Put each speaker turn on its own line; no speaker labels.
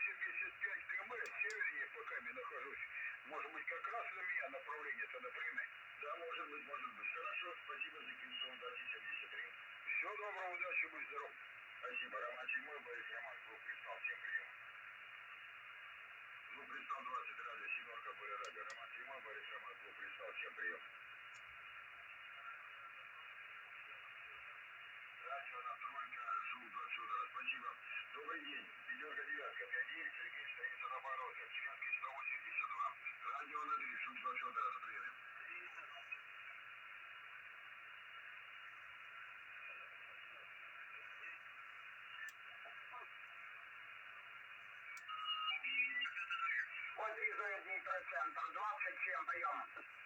85 км севернее пока я нахожусь. Может быть, как раз на меня направление-то напрямик? Да, может быть, может быть. Хорошо, спасибо за телефон, удачи, 73. Всего доброго, удачи, будь здоров. Спасибо, Роман 7, Борис Роман, звук пристал, всем прием. Звук пристал 20, радио, семерка, более радио. Роман 7, Борис Роман, звук пристал, всем прием. Радио на тройка, звук 20 удара, спасибо. Добрый день, пятерка, девятка, 5-9, Сергей стоит за оборота, Чеханский 182. Радио на 3, звук 20 удара, на приеме. Вот визует Днепроцентр, 27 прием.